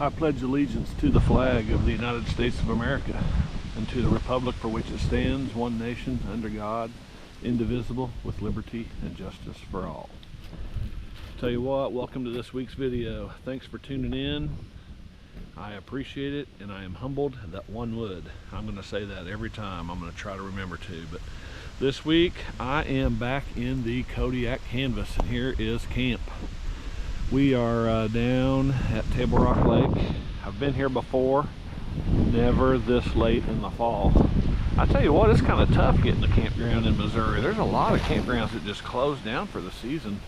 I pledge allegiance to the flag of the United States of America and to the republic for which it stands, one nation, under God, indivisible, with liberty and justice for all. Tell you what, welcome to this week's video. Thanks for tuning in. I appreciate it, and I am humbled that one would. I'm going to say that every time. I'm going to try to remember to. But this week, I am back in the Kodiak canvas, and here is camp. We are down at Table Rock Lake. I've been here before, never this late in the fall. I tell you what, it's kind of tough getting a campground in Missouri. There's a lot of campgrounds that just close down for the season.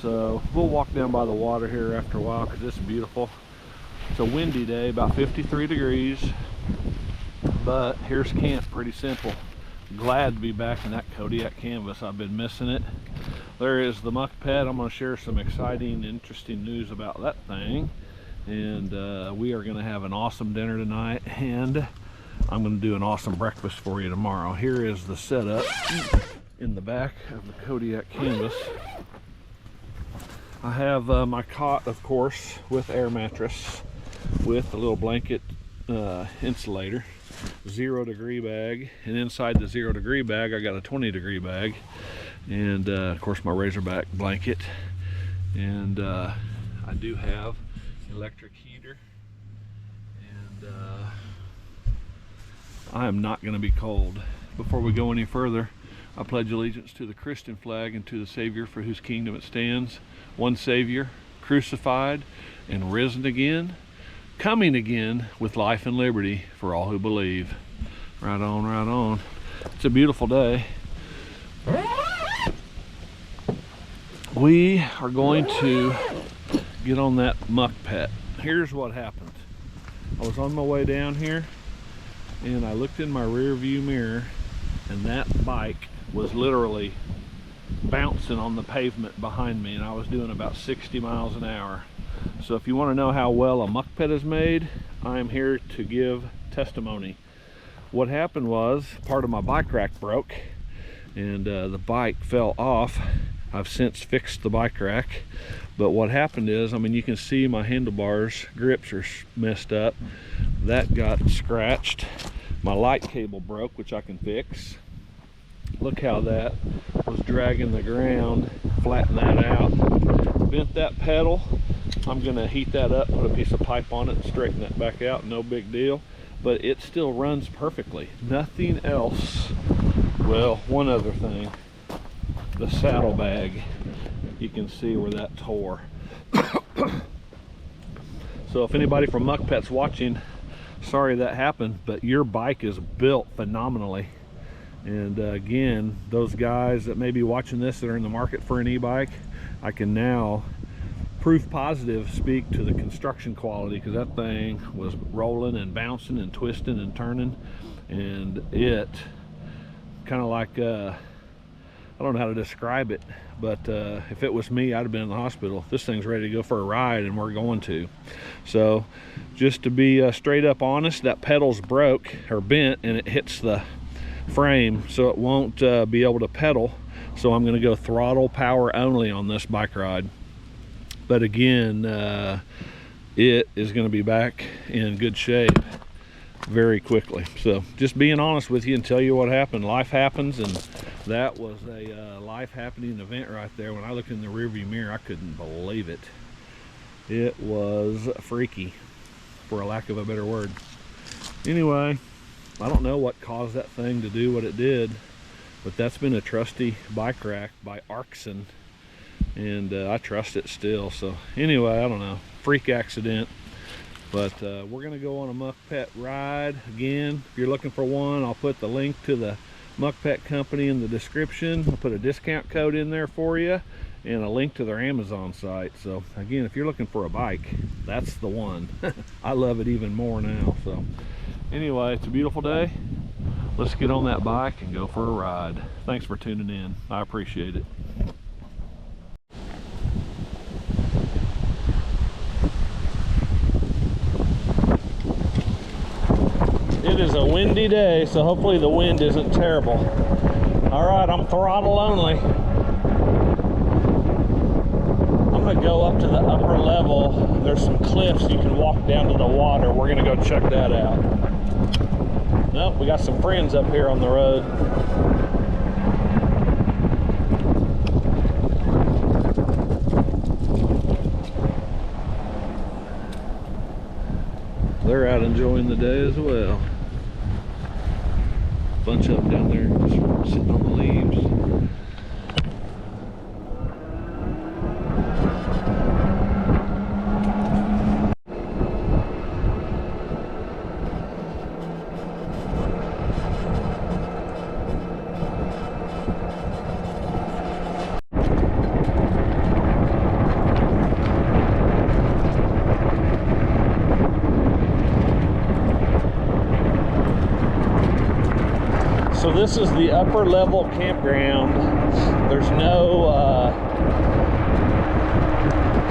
So we'll walk down by the water here after a while because it's beautiful. It's a windy day, about 53 degrees, but here's camp, pretty simple. Glad to be back in that Kodiak canvas. I've been missing it. There is the MUKKPET. I'm going to share some exciting, interesting news about that thing. And we are going to have an awesome dinner tonight, and I'm going to do an awesome breakfast for you tomorrow. Here is the setup in the back of the Kodiak canvas. I have my cot, of course, with air mattress, with a little blanket insulator, 0-degree bag, and inside the 0-degree bag I got a 20-degree bag, and of course my Razorback blanket, and I do have electric heater, and I am not going to be cold. Before we go any further, I pledge allegiance to the Christian flag and to the Savior for whose kingdom it stands, one Savior, crucified and risen again, coming again with life and liberty for all who believe. Right on, right on. It's a beautiful day. We are going to get on that MUKKPET. Here's what happened. I was on my way down here and I looked in my rear view mirror, and that bike was literally bouncing on the pavement behind me, and I was doing about 60 miles an hour. So if you want to know how well a MUKKPET is made, I am here to give testimony. What happened was part of my bike rack broke, and the bike fell off. I've since fixed the bike rack, but what happened is, I mean, you can see my handlebars grips are messed up. That got scratched. My light cable broke, which I can fix. Look how that was dragging the ground. Flatten that out. Bent that pedal. I'm gonna heat that up, put a piece of pipe on it, and straighten that back out. No big deal, but it still runs perfectly. Nothing else. Well, one other thing, the saddlebag, you can see where that tore. So if anybody from MUKKPET's watching, sorry that happened, but your bike is built phenomenally. And again, those guys that may be watching this that are in the market for an e-bike, I can now proof positive speak to the construction quality, because that thing was rolling and bouncing and twisting and turning, and it kind of like I don't know how to describe it, but if it was me, I'd have been in the hospital. This thing's ready to go for a ride, and we're going to. So just to be straight up honest, that pedal's broke or bent, and it hits the frame, so it won't be able to pedal. So I'm going to go throttle power only on this bike ride. But again, it is going to be back in good shape very quickly. So just being honest with you and tell you what happened. Life happens, and that was a life happening event right there. When I looked in the rearview mirror, I couldn't believe it. It was freaky, for a lack of a better word. Anyway, I don't know what caused that thing to do what it did, but that's been a trusty bike rack by Arxon, and I trust it still. So anyway, I don't know, freak accident. But we're gonna go on a MUKKPET ride again. If you're looking for one, I'll put the link to the MUKKPET company in the description. I'll put a discount code in there for you and a link to their Amazon site. So again, if you're looking for a bike, that's the one. I love it even more now. So anyway, it's a beautiful day. Let's get on that bike and go for a ride. Thanks for tuning in. I appreciate it. It is a windy day, so hopefully the wind isn't terrible. All right, I'm throttle only. I'm gonna go up to the upper level, there's some cliffs you can walk down to the water. We're gonna go check that out. Nope, we got some friends up here on the road. They're out enjoying the day as well. Bunch of them down there just sitting on the leaves. So this is the upper level campground. There's no,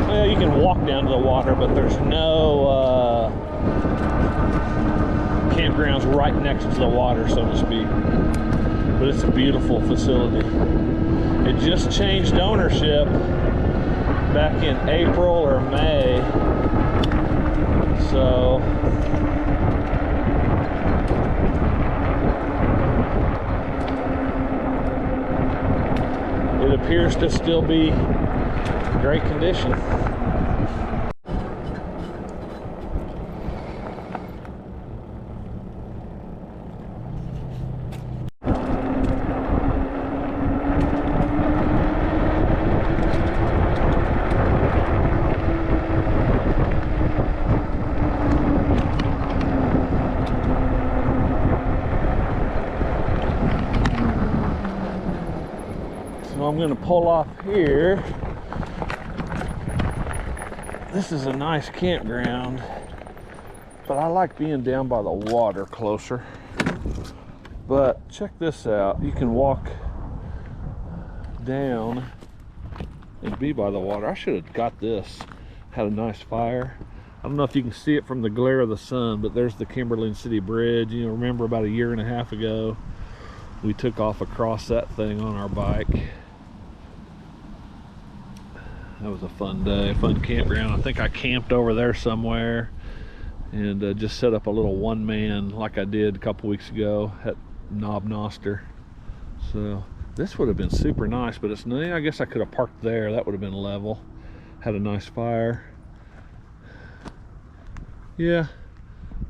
well, you can walk down to the water, but there's no campgrounds right next to the water, so to speak. But it's a beautiful facility. It just changed ownership back in April or May. So it appears to still be great condition. I'm going to pull off here. This is a nice campground, but I like being down by the water closer. But check this out. You can walk down and be by the water. I should have got this. Had a nice fire. I don't know if you can see it from the glare of the sun, but there's the Kimberlin City Bridge. You know, remember about a year and a half ago, we took off across that thing on our bike. That was a fun day, fun campground. I think I camped over there somewhere and just set up a little one-man like I did a couple weeks ago at Knob Noster. So this would have been super nice, but it's, I guess I could have parked there. That would have been level. Had a nice fire. Yeah,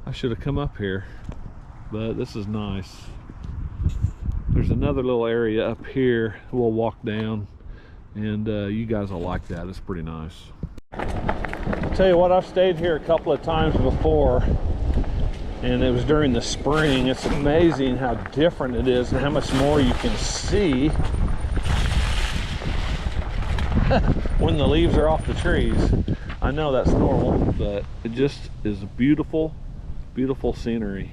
I should have come up here, but this is nice. There's another little area up here we'll walk down, and you guys will like that. It's pretty nice. I'll tell you what, I've stayed here a couple of times before, and it was during the spring. It's amazing how different it is and how much more you can see when the leaves are off the trees. I know that's normal, but it just is beautiful, beautiful scenery.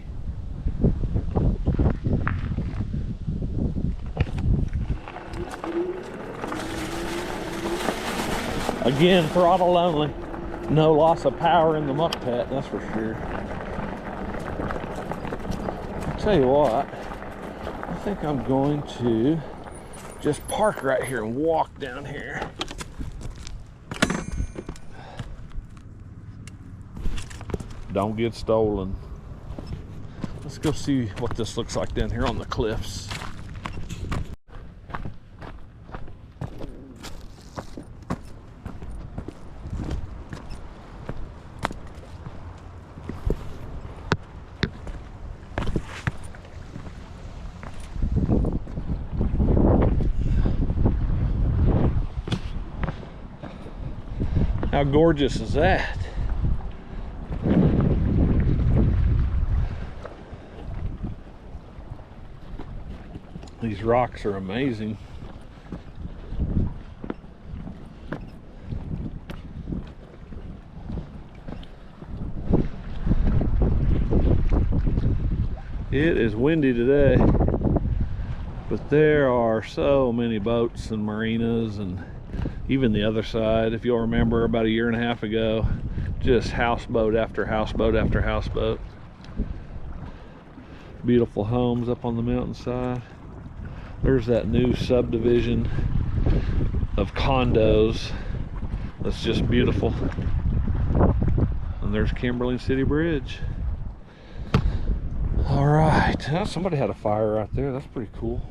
Again, throttle only. No loss of power in the MUKKPET, that's for sure. I'll tell you what, I think I'm going to just park right here and walk down here. Don't get stolen. Let's go see what this looks like down here on the cliffs. How gorgeous is that? These rocks are amazing. It is windy today, but there are so many boats and marinas, and even the other side, if you'll remember about a year and a half ago, just houseboat after houseboat after houseboat. Beautiful homes up on the mountainside. There's that new subdivision of condos That's just beautiful. And there's Kimberling City Bridge. All right, well, somebody had a fire right there. That's pretty cool.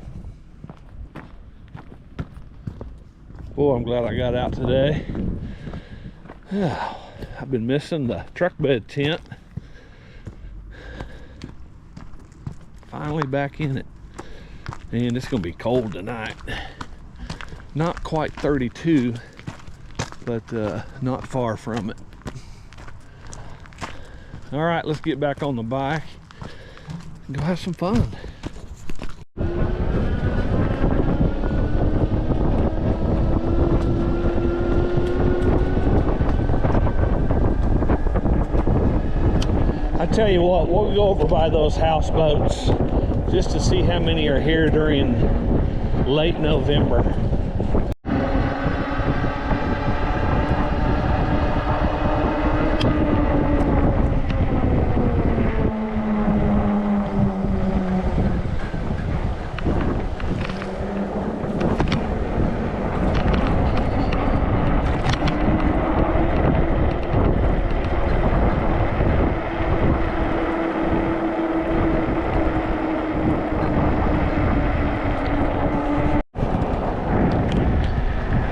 Oh, I'm glad I got out today. I've been missing the truck bed tent. Finally back in it. And it's gonna be cold tonight. Not quite 32, but not far from it. All right, let's get back on the bike and go have some fun. I tell you what, we'll go over by those houseboats just to see how many are here during late November.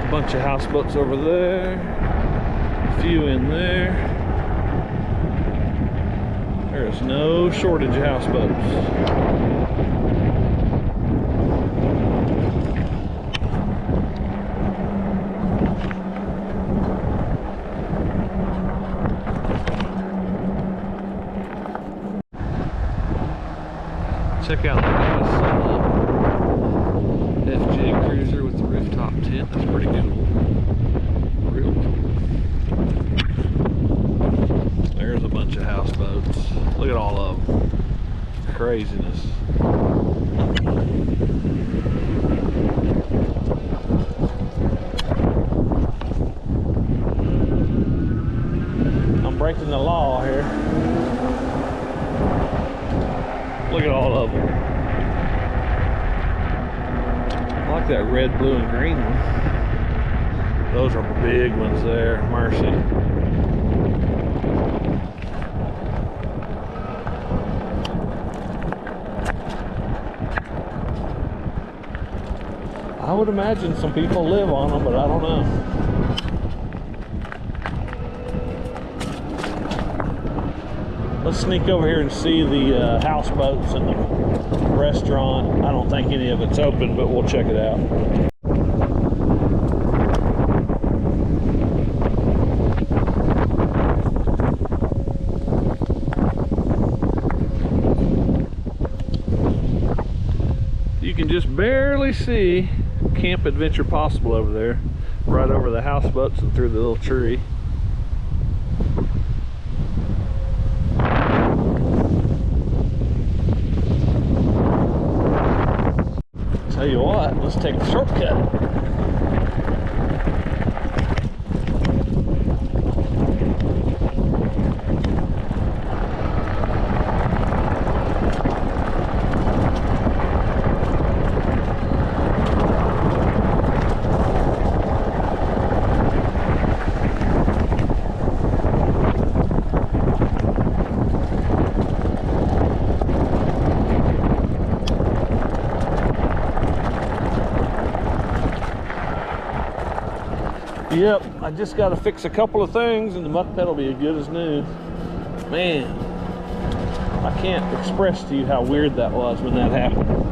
Bunch of houseboats over there, a few in there. There is no shortage of houseboats. Check out that FJ Cruiser with the rooftop tent. That's pretty cool. Real cool. There's a bunch of houseboats. Look at all of them. Craziness. I'm breaking the law here. Look at all of them. I like that red, blue, and green one. Those are big ones there. Mercy. I would imagine some people live on them, but I don't know. Let's sneak over here and see the houseboats and the restaurant. I don't think any of it's open, but we'll check it out. You can just barely see Camp Adventure Possible over there, right over the houseboats and through the little tree. Tell you what, let's take the shortcut. Yep, I just got to fix a couple of things and the MUKKPET will be as good as new. Man, I can't express to you how weird that was when that happened.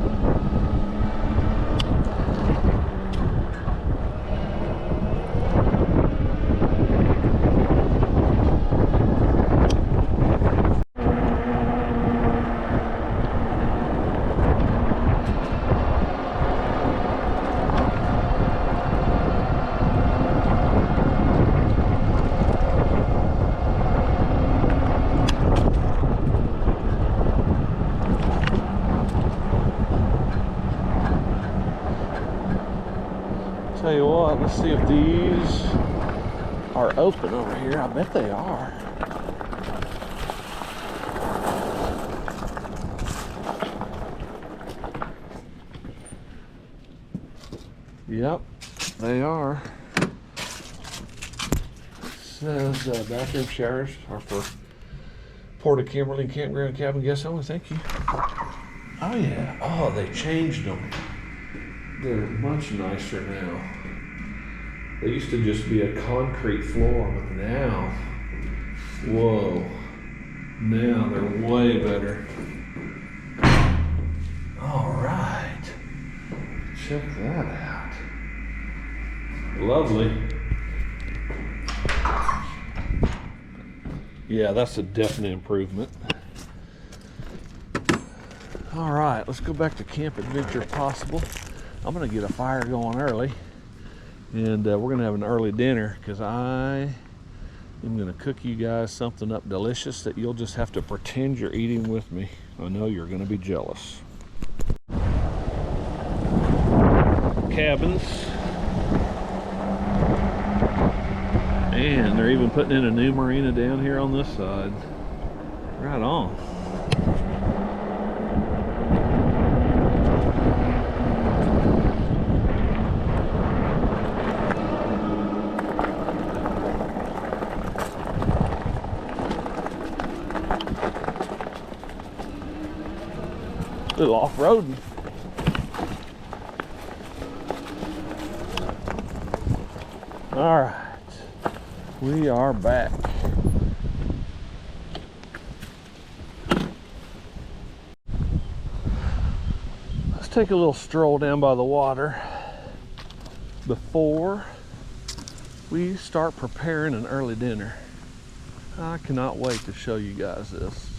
Tell you what, let's see if these are open over here. I bet they are. Yep, they are. says bathroom showers are for Port of Kimberly campground cabin guests only. Thank you. Oh yeah. Oh, they changed them. They're much nicer now. They used to just be a concrete floor, but now, whoa, now they're way better. All right, check that out. Lovely. Yeah, that's a definite improvement. All right, let's go back to Camp Adventure Possible. I'm gonna get a fire going early, and we're gonna have an early dinner because I am gonna cook you guys something up delicious that you'll just have to pretend you're eating with me. I know you're gonna be jealous. Cabins, and they're even putting in a new marina down here on this side. Right on. A little off-roading. All right, we are back. Let's take a little stroll down by the water before we start preparing an early dinner. I cannot wait to show you guys this.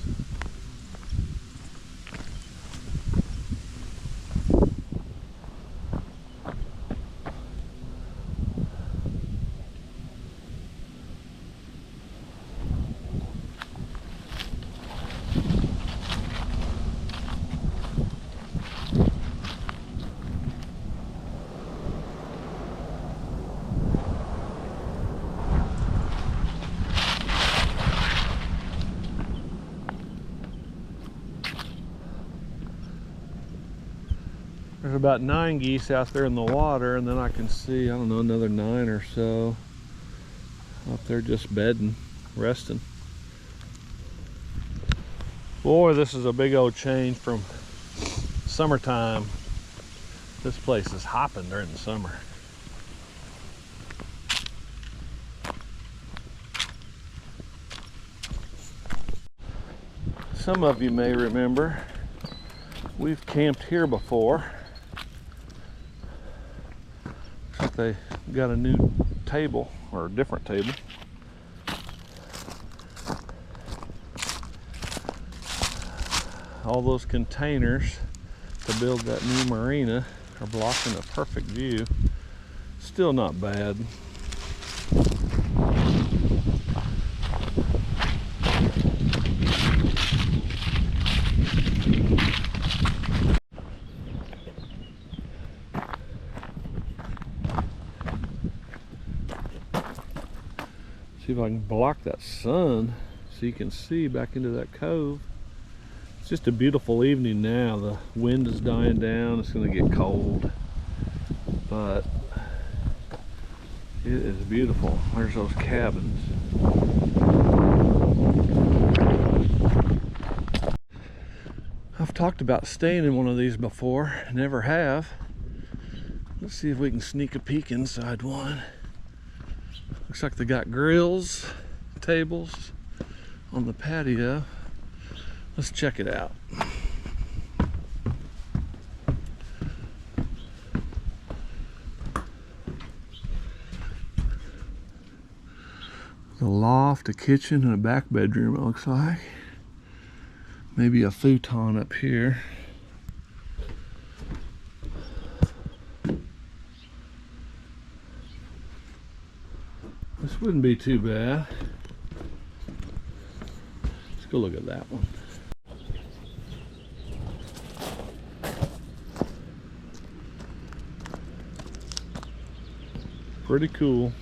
There's about 9 geese out there in the water, and then I can see, I don't know, another 9 or so up there just bedding, resting. Boy, this is a big old change from summertime. This place is hopping during the summer. Some of you may remember we've camped here before. Looks like they got a new table, or a different table. All those containers to build that new marina are blocking a perfect view. Still not bad. See if I can block that sun so you can see back into that cove. It's just a beautiful evening now. The wind is dying down. It's going to get cold, but it is beautiful. There's those cabins. I've talked about staying in one of these before. Never have. Let's see if we can sneak a peek inside one. Looks like they got grills, tables on the patio. Let's check it out. A loft, a kitchen, and a back bedroom, it looks like. Maybe a futon up here. This wouldn't be too bad. Let's go look at that one. Pretty cool.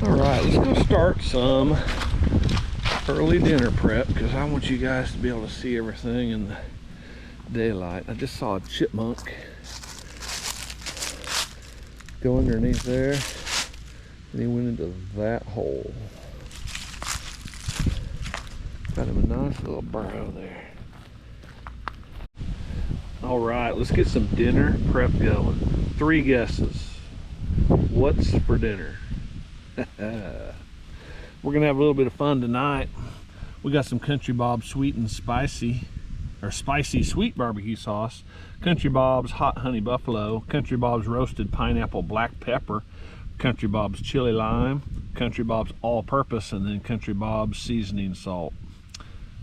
All right, let's go start some early dinner prep because I want you guys to be able to see everything in the daylight. I just saw a chipmunk Go underneath there, and he went into that hole. Got him a nice little burrow there. All right, let's get some dinner prep going. 3 guesses. What's for dinner? We're gonna have a little bit of fun tonight. We got some Country Bob's sweet and spicy, or spicy sweet barbecue sauce, Country Bob's hot honey buffalo, Country Bob's roasted pineapple black pepper, Country Bob's chili lime, Country Bob's all-purpose, and then Country Bob's seasoning salt.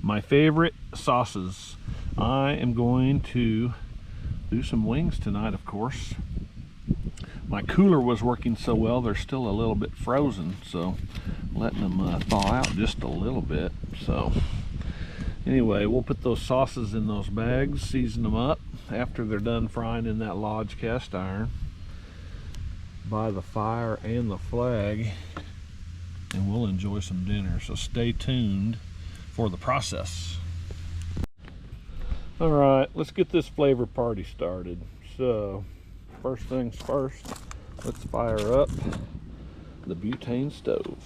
My favorite sauces. I am going to do some wings tonight, of course. My cooler was working so well, they're still a little bit frozen, so letting them thaw out just a little bit. So anyway, we'll put those sauces in those bags, season them up after they're done frying in that Lodge cast iron by the fire and the flag, and we'll enjoy some dinner. So stay tuned for the process. All right, let's get this flavor party started. So first things first, let's fire up the butane stove.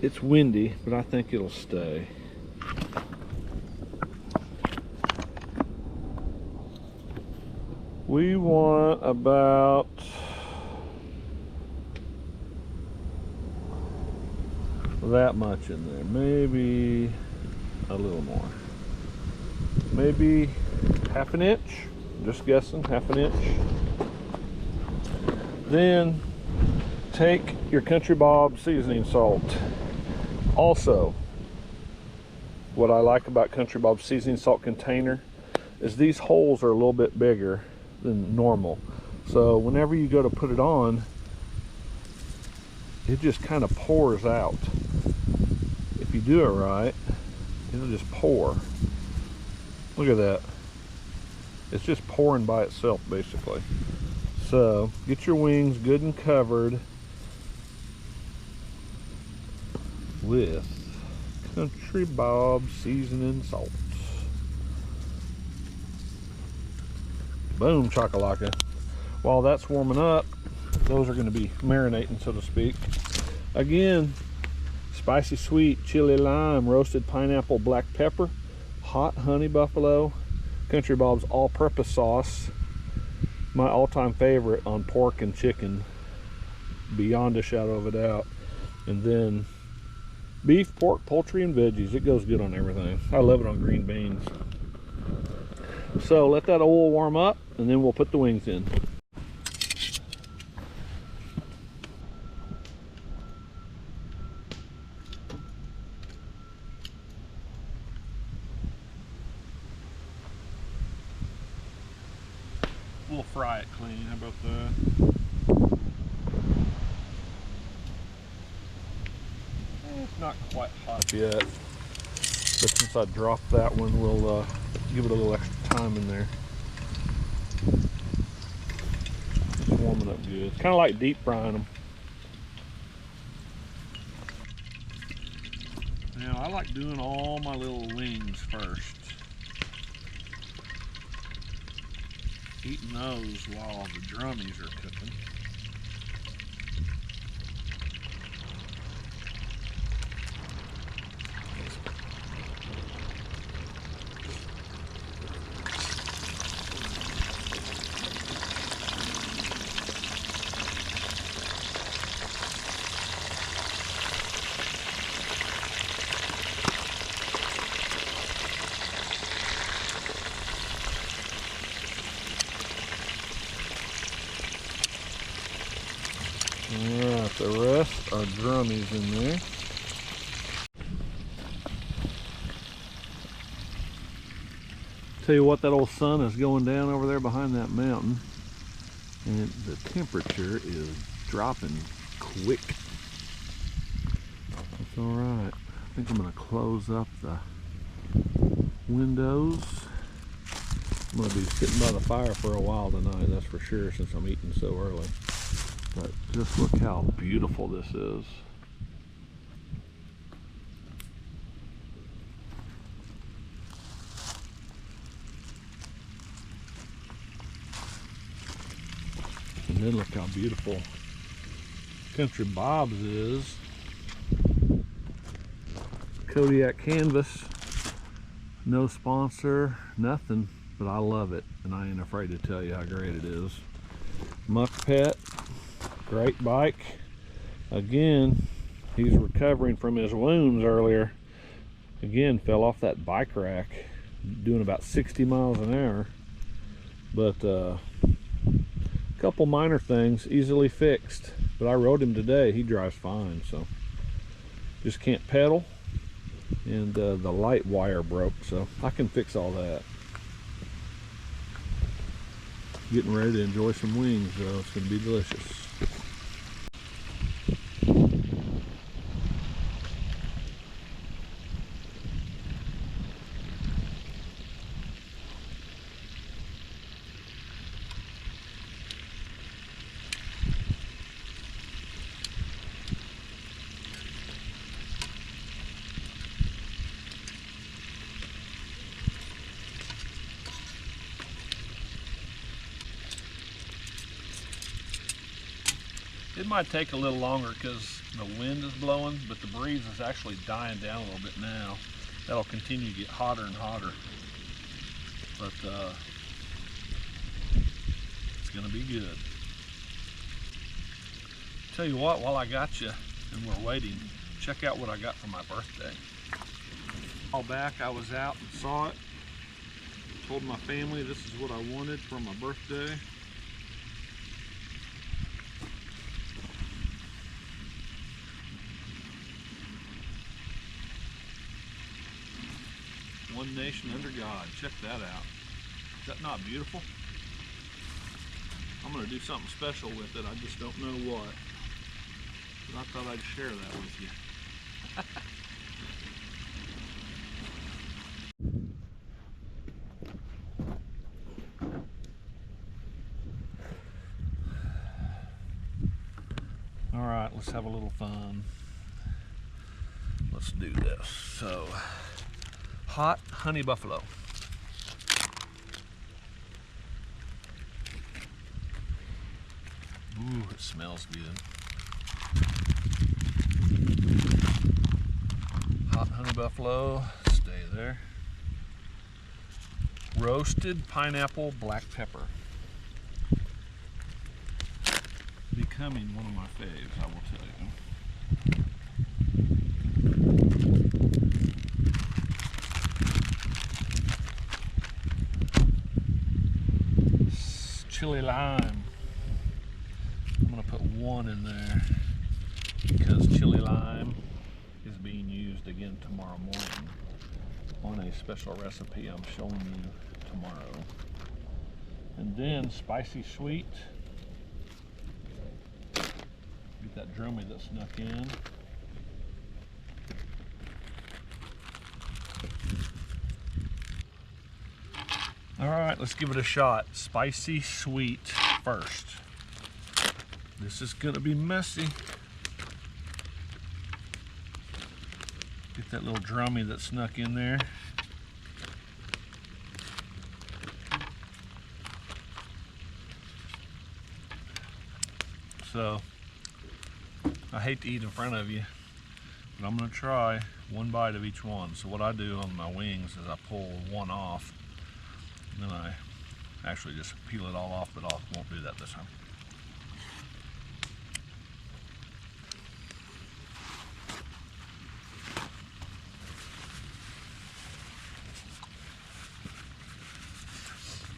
It's windy, but I think it'll stay. We want about that much in there, maybe a little more, maybe half an inch, just guessing, half an inch. Then take your Country Bob seasoning salt. Also, what I like about Country Bob's seasoning salt container is these holes are a little bit bigger than normal. So whenever you go to put it on, it just kind of pours out. If you do it right, it'll just pour. Look at that. It's just pouring by itself, basically. So get your wings good and covered with Country Bob seasoning salt. Boom chakalaka. While that's warming up, those are going to be marinating, so to speak. Again, spicy sweet, chili lime, roasted pineapple black pepper, hot honey buffalo, Country Bob's all-purpose sauce, my all-time favorite on pork and chicken, beyond a shadow of a doubt. And then beef, pork, poultry, and veggies. It goes good on everything. I love it on green beans. So let that oil warm up, and then we'll put the wings in. We'll fry it clean. How about that? It's not quite hot yet, but since I dropped that one, we'll give it a little extra time in there. It's warming up good. It's kind of like deep frying them. Now I like doing all my little wings first, eating those while the drummies are cooking. Alright, the rest are drummies in there. Tell you what, that old sun is going down over there behind that mountain, and the temperature is dropping quick. That's alright. I think I'm going to close up the windows. I'm going to be sitting by the fire for a while tonight, that's for sure, since I'm eating so early. But just look how beautiful this is. And then look how beautiful Country Bob's is. Kodiak canvas. No sponsor, nothing, but I love it, and I ain't afraid to tell you how great it is. MUKKPET, great bike. Again, he's recovering from his wounds earlier. Again, fell off that bike rack, doing about 60 miles an hour. But a couple minor things, easily fixed. But I rode him today, he drives fine, so. Just can't pedal. And the light wire broke, so I can fix all that. Getting ready to enjoy some wings, though. It's going to be delicious. It might take a little longer because the wind is blowing, but the breeze is actually dying down a little bit now. That'll continue to get hotter and hotter. But it's gonna be good. Tell you what, while I got you and we're waiting, check out what I got for my birthday. A while back I was out and saw it. Told my family this is what I wanted for my birthday. One nation under God. Check that out. Is that not beautiful? I'm going to do something special with it. I just don't know what. But I thought I'd share that with you. All right, let's have a little fun. Let's do this. So, hot honey buffalo. Ooh, it smells good. Hot honey buffalo, stay there. Roasted pineapple black pepper. Becoming one of my faves, I will tell you. Chili lime. I'm going to put one in there because chili lime is being used again tomorrow morning on a special recipe I'm showing you tomorrow. And then spicy sweet. Get that drummy that snuck in. All right, let's give it a shot. Spicy sweet first. This is gonna be messy. Get that little drummy that snuck in there. So, I hate to eat in front of you, but I'm gonna try one bite of each one. So what I do on my wings is I pull one off, and then I actually just peel it all off, but I won't do that this time.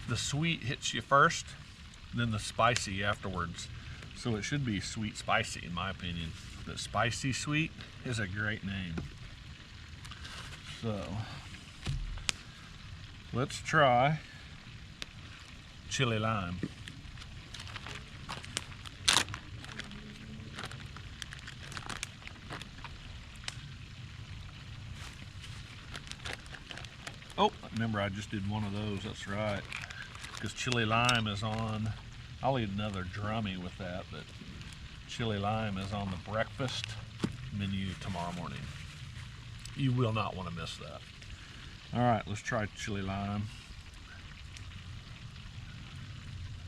The sweet hits you first, then the spicy afterwards. So it should be sweet spicy in my opinion. But spicy sweet is a great name. So let's try chili lime. Oh, remember I just did one of those, that's right. Because chili lime is on, I'll eat another drummy with that, but chili lime is on the breakfast menu tomorrow morning. You will not want to miss that. All right, let's try chili lime.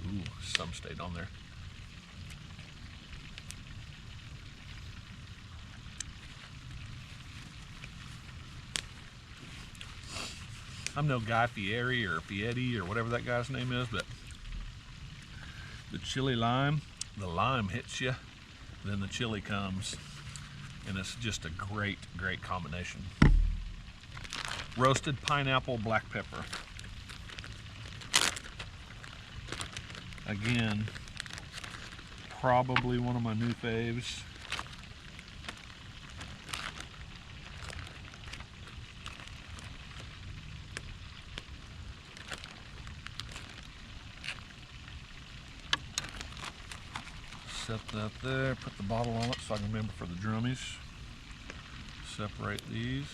Ooh, some stayed on there. I'm no Guy Fieri or Fieri or whatever that guy's name is, but the chili lime, the lime hits you, then the chili comes, and it's just a great, great combination. Roasted pineapple black pepper. Again, probably one of my new faves. Set that there, put the bottle on it so I can remember for the drummies. Separate these.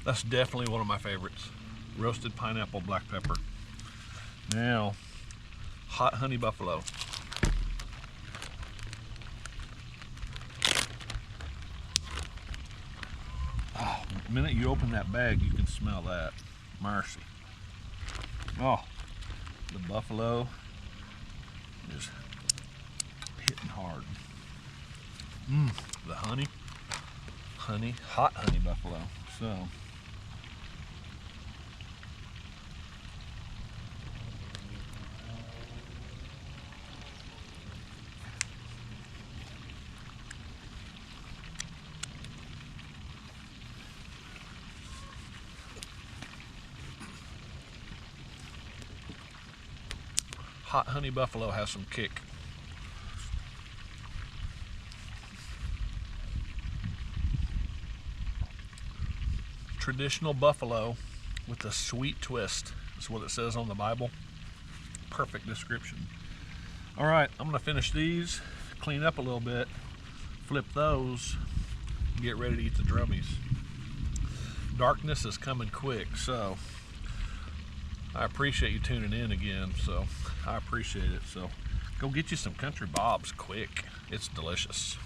That's definitely one of my favorites. Roasted pineapple black pepper. Now, hot honey buffalo. Oh, the minute you open that bag, you can smell that. Mercy. Oh, the buffalo is hitting hard. The honey, hot honey buffalo. So, hot honey buffalo has some kick. Traditional buffalo with a sweet twist is what it says on the Bible. Perfect description. All right, I'm gonna finish these, clean up a little bit, flip those, and get ready to eat the drummies. Darkness is coming quick, so I appreciate you tuning in again. So I appreciate it. So go get you some Country Bob's quick. It's delicious.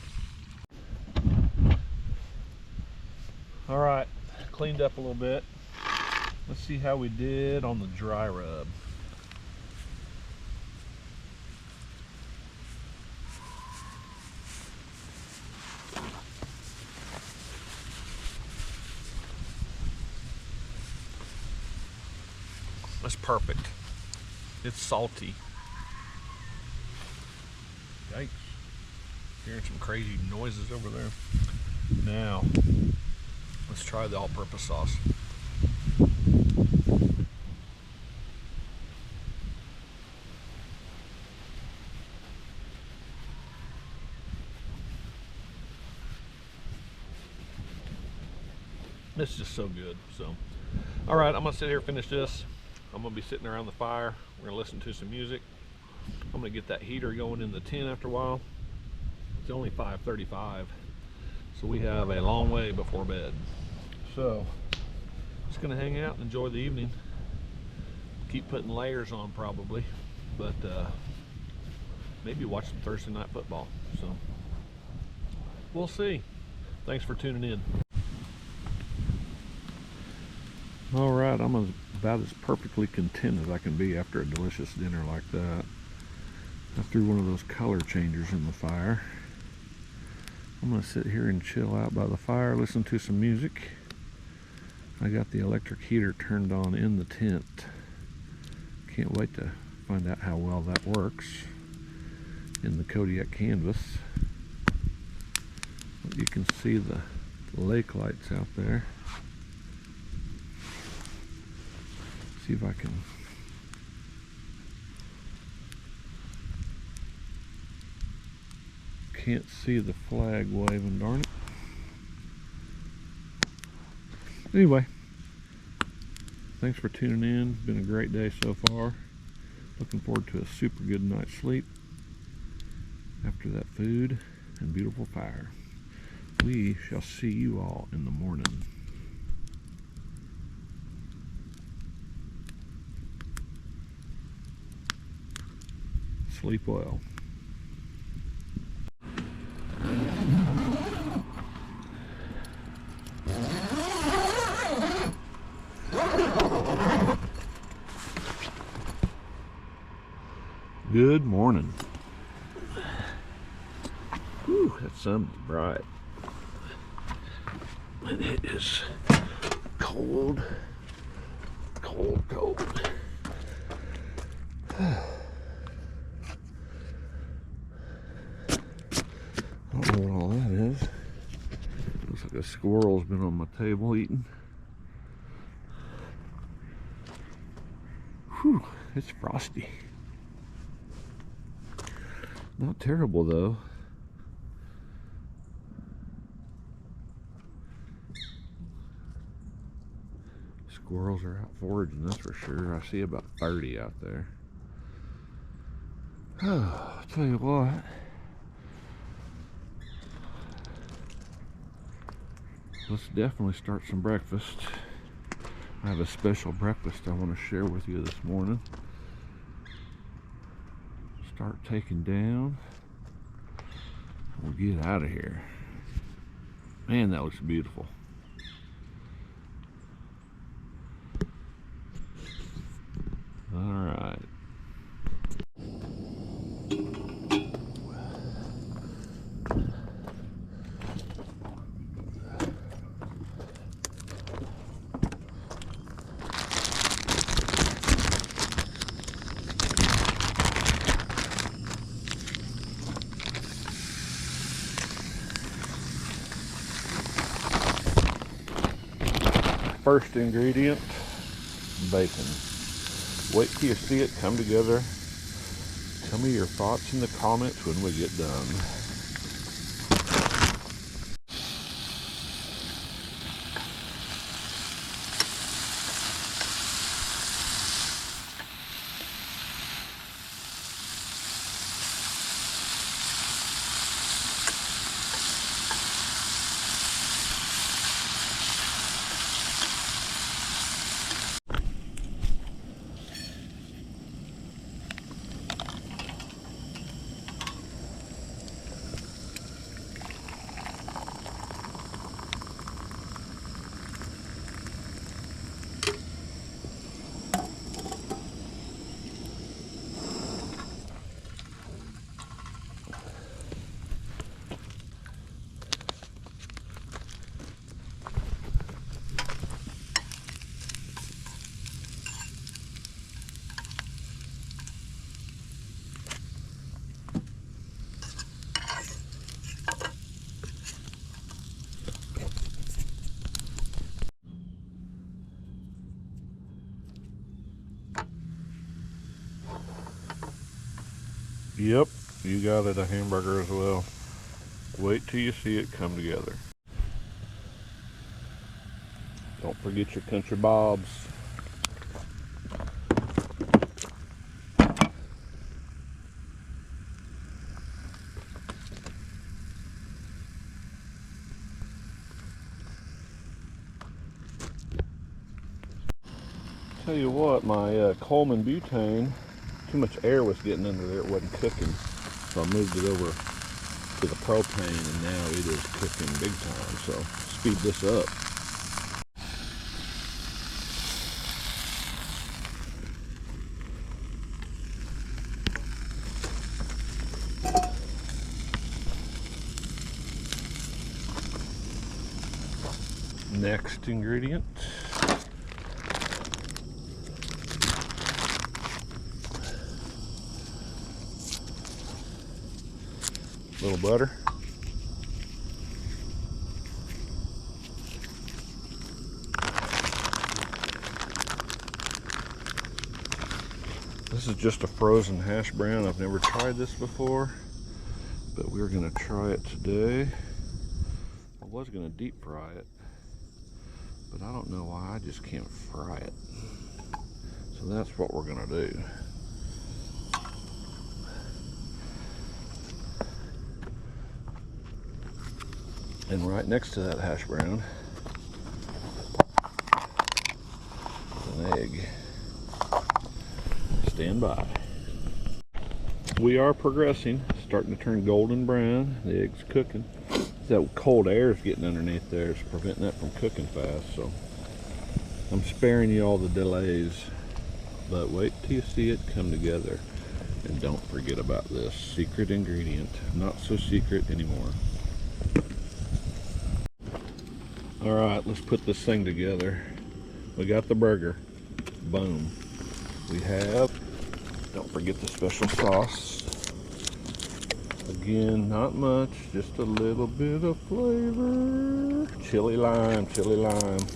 All right, cleaned up a little bit. Let's see how we did on the dry rub. That's perfect. It's salty. Yikes. Hearing some crazy noises over there. Now, let's try the all-purpose sauce. It's just so good. So, all right, I'm gonna sit here and finish this. I'm gonna be sitting around the fire. We're gonna listen to some music. I'm gonna get that heater going in the tent after a while. It's only 5:35, so we have a long way before bed. So, just gonna hang out and enjoy the evening. Keep putting layers on probably, but maybe watch some Thursday night football. So, we'll see. Thanks for tuning in. All right, I'm about as perfectly content as I can be after a delicious dinner like that. I threw one of those color changers in the fire. I'm gonna sit here and chill out by the fire, listen to some music. I got the electric heater turned on in the tent. Can't wait to find out how well that works in the Kodiak canvas. But you can see the lake lights out there. See if I can can't see the flag waving, darn it. Anyway, thanks for tuning in. It's been a great day so far. Looking forward to a super good night's sleep after that food and beautiful fire. We shall see you all in the morning. Sleep well. Good morning. Whew, that sun's bright. And it is cold. Cold, cold. I don't know what all that is. Looks like a squirrel's been on my table eating. Whew, it's frosty. Not terrible though. Squirrels are out foraging, that's for sure. I see about 30 out there. Oh, I'll tell you what. Let's definitely start some breakfast. I have a special breakfast I want to share with you this morning. Start taking down. We'll get out of here. Man, that looks beautiful. All right. First ingredient, bacon. Wait till you see it come together. Tell me your thoughts in the comments when we get done. Yep, you got it, a hamburger as well. Wait till you see it come together. Don't forget your country bobs. Tell you what, my Coleman butane, too much air was getting under there, it wasn't cooking. So I moved it over to the propane and now it is cooking big time. So speed this up. Next ingredient. A little butter. This is just a frozen hash brown. I've never tried this before, but we're gonna try it today. I was gonna deep fry it, but I don't know why I just can't fry it. So that's what we're gonna do. And right next to that hash brown is an egg. Stand by. We are progressing, starting to turn golden brown. The egg's cooking. That cold air is getting underneath there. It's preventing that from cooking fast. So I'm sparing you all the delays, but wait till you see it come together. And don't forget about this secret ingredient. Not so secret anymore. All right, let's put this thing together. We got the burger. Boom. We have, don't forget the special sauce. Again, not much, just a little bit of flavor. Chili lime, chili lime.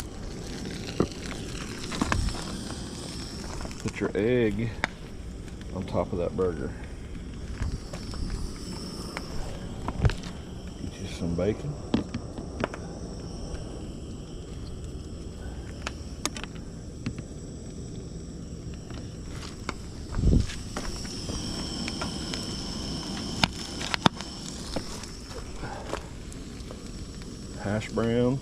Put your egg on top of that burger. Get you some bacon. Hash brown.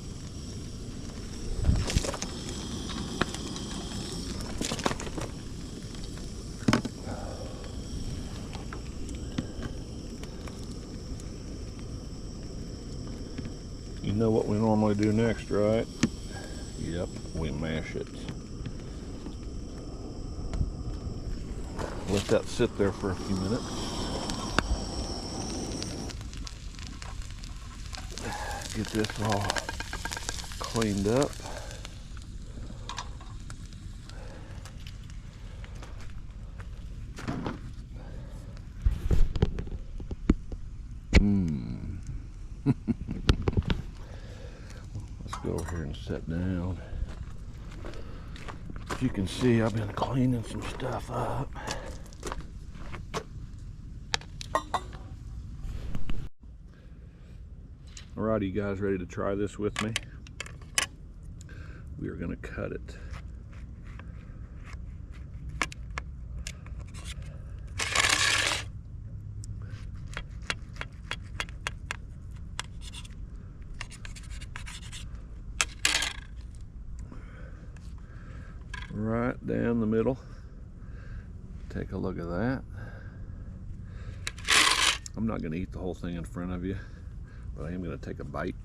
You know what we normally do next, right? Yep, we mash it. Let that sit there for a few minutes. Get this all cleaned up. Let's go over here and sit down. As you can see, I've been cleaning some stuff up. Alrighty, you guys, ready to try this with me? We are going to cut it. Right down the middle. Take a look at that. I'm not going to eat the whole thing in front of you, but I am going to take a bite.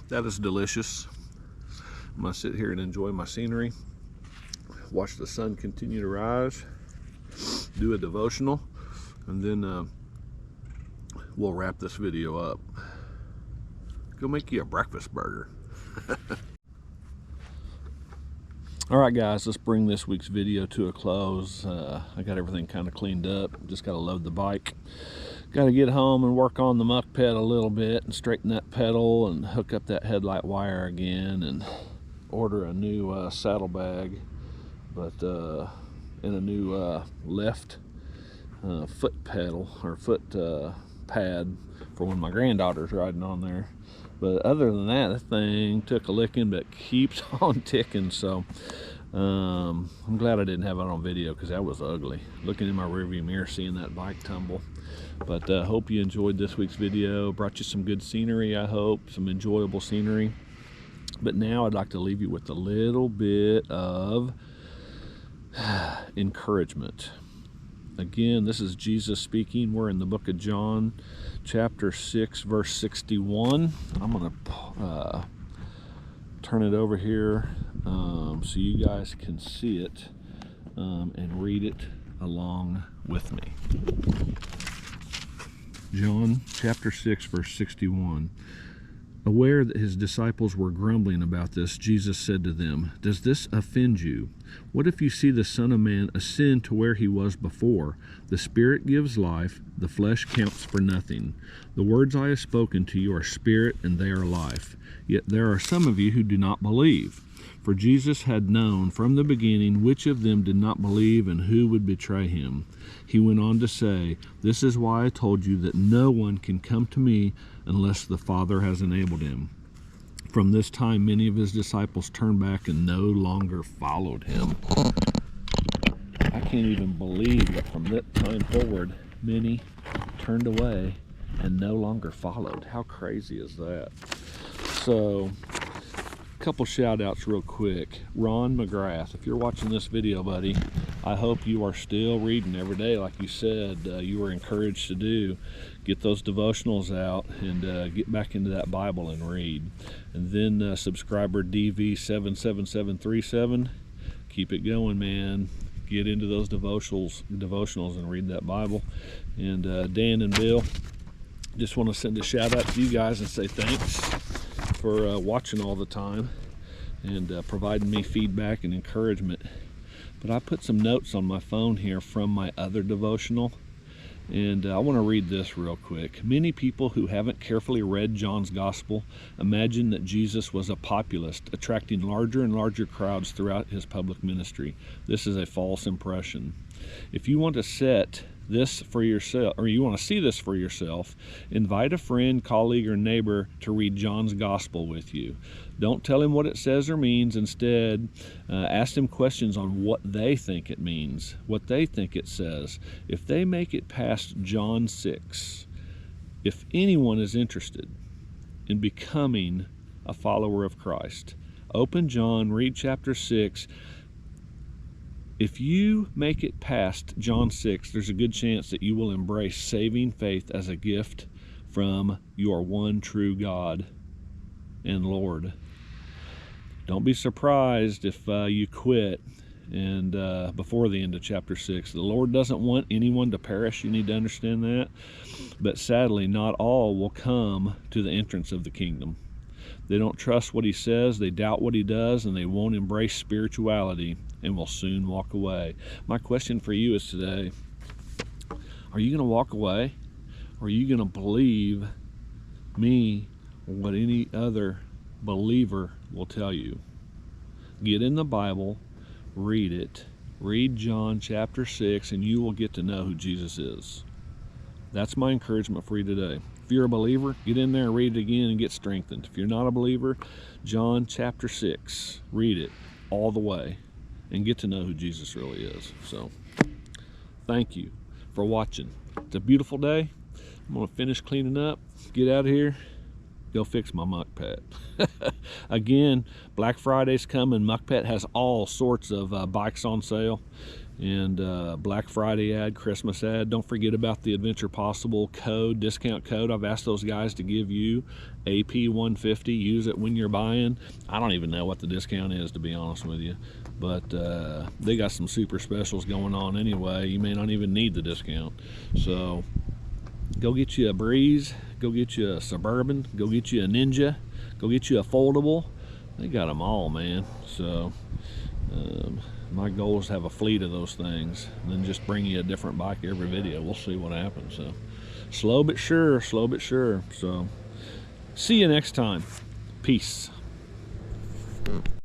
That is delicious. I'm gonna sit here and enjoy my scenery, watch the sun continue to rise, do a devotional, and then we'll wrap this video up. Go make you a breakfast burger. All right, guys, let's bring this week's video to a close. I got everything kind of cleaned up. Just got to load the bike. Got to get home and work on the muck pet a little bit and straighten that pedal and hook up that headlight wire again and order a new saddlebag, but and a new left foot pedal or foot pad for when my granddaughter's riding on there. But other than that, that thing took a licking but keeps on ticking. So I'm glad I didn't have it on video because that was ugly. Looking in my rearview mirror, seeing that bike tumble. But hope you enjoyed this week's video. Brought you some good scenery, I hope, some enjoyable scenery. But now I'd like to leave you with a little bit of encouragement. Again, this is Jesus speaking. We're in the book of John, chapter 6, verse 61. I'm going to turn it over here so you guys can see it and read it along with me. John chapter 6, verse 61. Aware that his disciples were grumbling about this, Jesus said to them, "Does this offend you? What if you see the Son of Man ascend to where he was before? The Spirit gives life, the flesh counts for nothing. The words I have spoken to you are spirit and they are life. Yet there are some of you who do not believe." For Jesus had known from the beginning which of them did not believe and who would betray him. He went on to say, "This is why I told you that no one can come to me unless the Father has enabled him." From this time, many of his disciples turned back and no longer followed him. I can't even believe that from that time forward, many turned away and no longer followed. How crazy is that? So, a couple shout outs real quick. Ron McGrath, if you're watching this video, buddy, I hope you are still reading every day like you said you were encouraged to do. Get those devotionals out and get back into that Bible and read. And then subscriber DV77737, keep it going, man. Get into those devotionals and read that Bible. And Dan and Bill, just want to send a shout out to you guys and say thanks for watching all the time and providing me feedback and encouragement. But I put some notes on my phone here from my other devotional, and I want to read this real quick. Many people who haven't carefully read John's Gospel imagine that Jesus was a populist, attracting larger and larger crowds throughout his public ministry. This is a false impression. If you want to set this for yourself, or you want to see this for yourself, invite a friend, colleague, or neighbor to read John's Gospel with you. Don't tell him what it says or means. Instead, ask them questions on what they think it means, what they think it says. If they make it past John 6, if anyone is interested in becoming a follower of Christ, open John, read chapter 6. If you make it past John 6, there's a good chance that you will embrace saving faith as a gift from your one true God and Lord. Don't be surprised if you quit and before the end of chapter 6. The Lord doesn't want anyone to perish. You need to understand that. But sadly, not all will come to the entrance of the kingdom. They don't trust what he says, they doubt what he does, and they won't embrace spirituality and will soon walk away. My question for you is today, are you going to walk away, or are you going to believe me or what any other believer will tell you? Get in the Bible, read it, read John chapter 6, and you will get to know who Jesus is. That's my encouragement for you today. If you're a believer, get in there and read it again and get strengthened. If you're not a believer, John chapter 6, read it all the way and get to know who Jesus really is. So, thank you for watching. It's a beautiful day. I'm going to finish cleaning up, get out of here, go fix my MUKKPET. Again, Black Friday's coming. MUKKPET has all sorts of bikes on sale. And Black Friday ad, Christmas ad. Don't forget about the Adventure Possible code, discount code. I've asked those guys to give you AP150. Use it when you're buying. I don't even know what the discount is, to be honest with you. But they got some super specials going on anyway. You may not even need the discount. So go get you a Breeze. Go get you a Suburban. Go get you a Ninja. Go get you a foldable. They got them all, man. So my goal is to have a fleet of those things and then just bring you a different bike every video. We'll see what happens. So slow but sure, slow but sure. So see you next time. Peace.